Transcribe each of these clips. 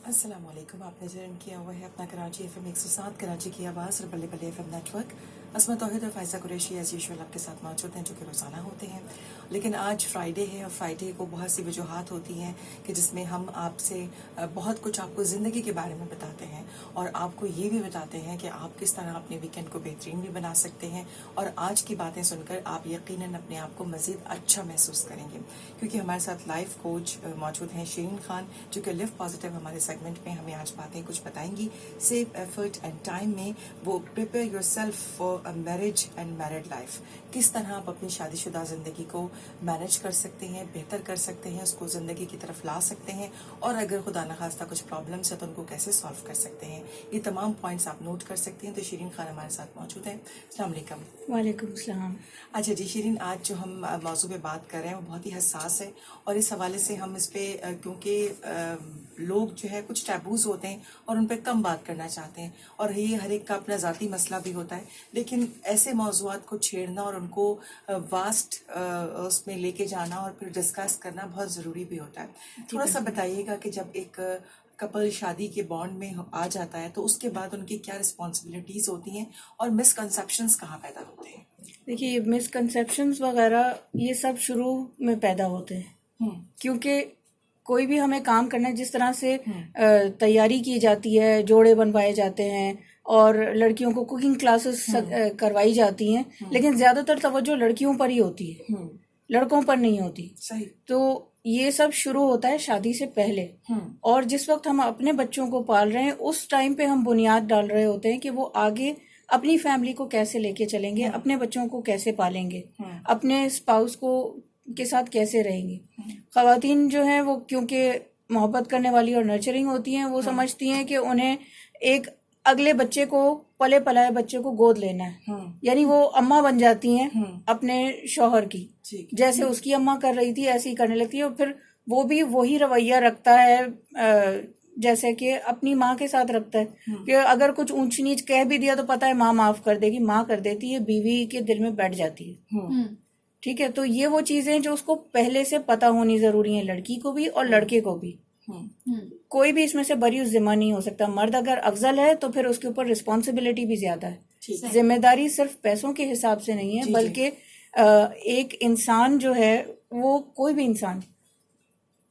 السلام علیکم. آپ نے جرن کیا ہوا ہے اپنا کراچی ایف ایم 107 کراچی کی آواز اور Balle Balle F M net work. عصمت توحید اور فائزہ قریشی ایز یوزول آپ کے ساتھ موجود ہیں جو کہ روزانہ ہوتے ہیں. لیکن آج فرائیڈے ہے اور فرائیڈے کو بہت سی وجوہات ہوتی ہیں کہ جس میں ہم آپ سے بہت کچھ آپ کو زندگی کے بارے میں بتاتے ہیں اور آپ کو یہ بھی بتاتے ہیں کہ آپ کس طرح اپنے ویکینڈ کو بہترین بھی بنا سکتے ہیں. اور آج کی باتیں سن کر آپ یقیناً اپنے آپ کو مزید اچھا محسوس کریں گے کیونکہ ہمارے ساتھ لائف کوچ موجود ہیں شیرین خان جو کہ لیو پازیٹیو ہمارے سیگمنٹ میں ہمیں آج باتیں کچھ بتائیں گی. سیو ایفرٹ اینڈ ٹائم میں وہ prepare your self for marriage and married life. کس طرح آپ اپنی شادی شدہ زندگی کو مینج کر سکتے ہیں, بہتر کر سکتے ہیں, اس کو زندگی کی طرف لا سکتے ہیں, اور اگر خدا نخواستہ کچھ پرابلمس ہے تو ان کو کیسے سالو کر سکتے ہیں. یہ تمام پوائنٹس آپ نوٹ کر سکتے ہیں. تو شیرین خان ہمارے ساتھ موجود ہیں. السلام علیکم. وعلیکم السلام. اچھا جی شیرین, آج جو ہم موضوع پہ بات کر رہے ہیں وہ بہت ہی حساس ہے اور اس حوالے سے ہم اس پہ کیونکہ لوگ جو ہے کچھ ٹیبوز ہوتے ہیں اور ان پہ کم بات کرنا چاہتے ہیں اور یہ ہر ایک کا اپنا ذاتی مسئلہ بھی ہوتا ہے, لیکن ایسے موضوعات کو چھیڑنا اور ان کو واسٹ اس میں لے کے جانا اور پھر ڈسکس کرنا بہت ضروری بھی ہوتا ہے. تھوڑا سا بتائیے گا کہ جب ایک کپل شادی کے بانڈ میں آ جاتا ہے تو اس کے بعد ان کی کیا رسپانسبلٹیز ہوتی ہیں اور مس کنسیپشنز کہاں پیدا ہوتے ہیں؟ دیکھیے یہ مس کنسیپشنز وغیرہ یہ سب شروع میں پیدا ہوتے ہیں کیونکہ کوئی بھی ہمیں کام کرنا ہے جس طرح سے تیاری کی جاتی ہے, جوڑے بنوائے جاتے ہیں اور لڑکیوں کو کوکنگ کلاسز کروائی جاتی ہیں, لیکن زیادہ تر توجہ لڑکیوں پر ہی ہوتی ہے, لڑکوں پر نہیں ہوتی. صحیح. تو یہ سب شروع ہوتا ہے شادی سے پہلے, اور جس وقت ہم اپنے بچوں کو پال رہے ہیں اس ٹائم پہ ہم بنیاد ڈال رہے ہوتے ہیں کہ وہ آگے اپنی فیملی کو کیسے لے کے چلیں گے, اپنے بچوں کو کیسے پالیں گے, اپنے اسپاؤس کو کے ساتھ کیسے رہیں گے. خواتین جو ہیں وہ کیونکہ محبت کرنے والی اور نرچرنگ ہوتی ہیں, وہ سمجھتی ہیں کہ انہیں ایک اگلے بچے کو, پلے پلائے بچے کو گود لینا ہے, یعنی وہ اماں بن جاتی ہیں اپنے شوہر کی, جیسے اس کی اماں کر رہی تھی ایسے ہی کرنے لگتی ہے, اور پھر وہ بھی وہی رویہ رکھتا ہے جیسے کہ اپنی ماں کے ساتھ رکھتا ہے کہ اگر کچھ اونچ نیچ کہہ بھی دیا تو پتہ ہے ماں معاف کر دے گی, ماں کر دیتی ہے, بیوی کے دل میں بیٹھ جاتی ہے. ٹھیک ہے, تو یہ وہ چیزیں جو اس کو پہلے سے پتہ ہونی ضروری ہیں, لڑکی کو بھی اور لڑکے کو بھی. کوئی بھی اس میں سے بری ذمہ نہیں ہو سکتا. مرد اگر افضل ہے تو پھر اس کے اوپر رسپانسبلٹی بھی زیادہ ہے. ذمہ داری صرف پیسوں کے حساب سے نہیں ہے, بلکہ ایک انسان جو ہے وہ کوئی بھی انسان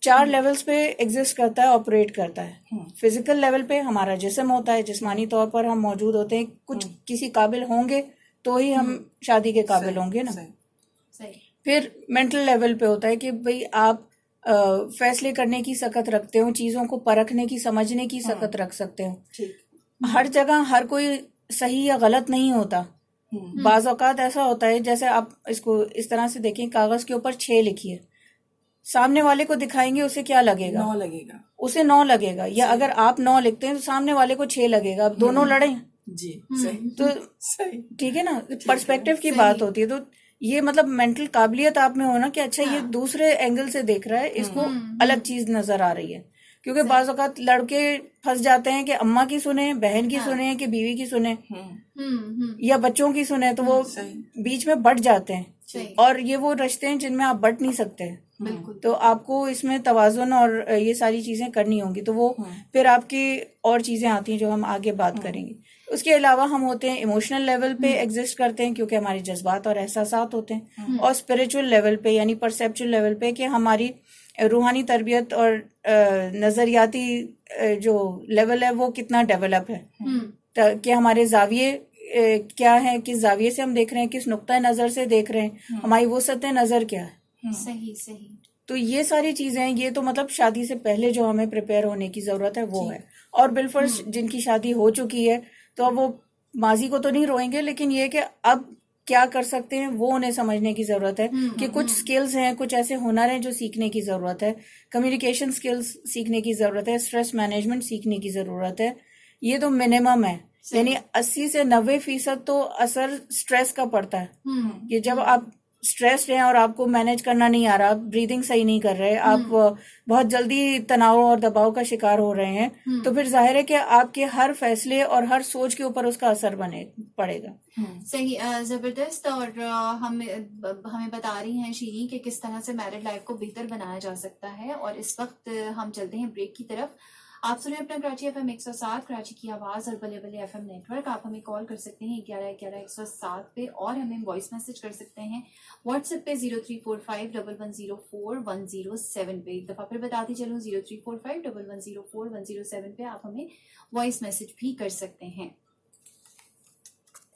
4 لیولز پہ ایگزسٹ کرتا ہے, آپریٹ کرتا ہے. فزیکل لیول پہ ہمارا جسم ہوتا ہے, جسمانی طور پر ہم موجود ہوتے ہیں, کچھ کسی قابل ہوں گے تو ہی ہم شادی کے قابل ہوں گے نا. پھر مینٹل لیول پہ ہوتا ہے کہ بھئی آپ فیصلے کرنے کی سکت رکھتے ہو, چیزوں کو پرکھنے کی, سمجھنے کی سکت رکھ سکتے ہو. ہر جگہ ہر کوئی صحیح یا غلط نہیں ہوتا. بعض اوقات ایسا ہوتا ہے جیسے آپ اس کو اس طرح سے دیکھیں, کاغذ کے اوپر 6 لکھیے, سامنے والے کو دکھائیں گے اسے کیا لگے گا؟ 9 لگے گا. اسے 9 لگے گا. یا اگر آپ 9 لکھتے ہیں تو سامنے والے کو 6 لگے گا. اب دونوں لڑیں جی صحیح. تو ٹھیک ہے نا, پرسپیکٹو کی بات ہوتی ہے. تو یہ مطلب مینٹل قابلیت آپ میں ہونا کہ اچھا یہ دوسرے اینگل سے دیکھ رہا ہے, اس کو الگ چیز نظر آ رہی ہے. کیونکہ بعض اوقات لڑکے پھنس جاتے ہیں کہ اماں کی سنیں, بہن کی سنیں, کہ بیوی کی سنیں, یا بچوں کی سنیں, تو وہ بیچ میں بٹ جاتے ہیں. اور یہ وہ رشتے ہیں جن میں آپ بٹ نہیں سکتے. تو آپ کو اس میں توازن اور یہ ساری چیزیں کرنی ہوں گی. تو وہ پھر آپ کی اور چیزیں آتی ہیں جو ہم آگے بات کریں گے. اس کے علاوہ ہم ہوتے ہیں ایموشنل لیول پہ ایگزسٹ کرتے ہیں کیونکہ ہمارے جذبات اور احساسات ہوتے ہیں, اور اسپریچول لیول پہ یعنی پرسیپچول لیول پہ کہ ہماری روحانی تربیت اور نظریاتی جو لیول ہے وہ کتنا ڈیولپ ہے, کہ ہمارے زاویے کیا ہیں, کس زاویے سے ہم دیکھ رہے ہیں, کس نقطۂ نظر سے دیکھ رہے ہیں, ہماری وسعت نظر کیا ہے. صحیح. تو یہ ساری چیزیں, یہ تو مطلب شادی سے پہلے جو ہمیں پریپیئر ہونے کی ضرورت ہے وہ ہے. اور بالفرض جن کی شادی ہو چکی ہے تو اب وہ ماضی کو تو نہیں روئیں گے, لیکن یہ کہ اب کیا کر سکتے ہیں وہ انہیں سمجھنے کی ضرورت ہے کہ کچھ سکلز ہیں, کچھ ایسے ہنر ہیں جو سیکھنے کی ضرورت ہے. کمیونیکیشن سکلز سیکھنے کی ضرورت ہے, اسٹریس مینجمنٹ سیکھنے کی ضرورت ہے. یہ تو منیمم ہے, یعنی 80 سے 90% تو اثر اسٹریس کا پڑتا ہے. کہ جب آپ اسٹریسڈ ہیں اور آپ کو مینیج کرنا نہیں آ رہا, آپ بریدنگ صحیح نہیں کر رہے, آپ بہت جلدی تناؤ اور دباؤ کا شکار ہو رہے ہیں, تو پھر ظاہر ہے کہ آپ کے ہر فیصلے اور ہر سوچ کے اوپر اس کا اثر پڑے گا. صحیح, زبردست. اور ہمیں بتا رہی ہیں شیرین کہ کس طرح سے میرڈ لائف کو بہتر بنایا جا سکتا ہے. اور اس وقت ہم چلتے ہیں بریک کی طرف. آپ سنیں اپنا کراچی FM 107 کراچی کی آواز اور بلے بلے FM نیٹورک. آپ ہمیں کال کر سکتے ہیں 1111-107 پہ اور ہمیں وائس میسج کر سکتے ہیں واٹس ایپ پہ 03451104-107 پہ. ایک دفعہ پھر بتاتی چلوں 03451104-107 پہ آپ ہمیں وائس میسج بھی کر سکتے ہیں.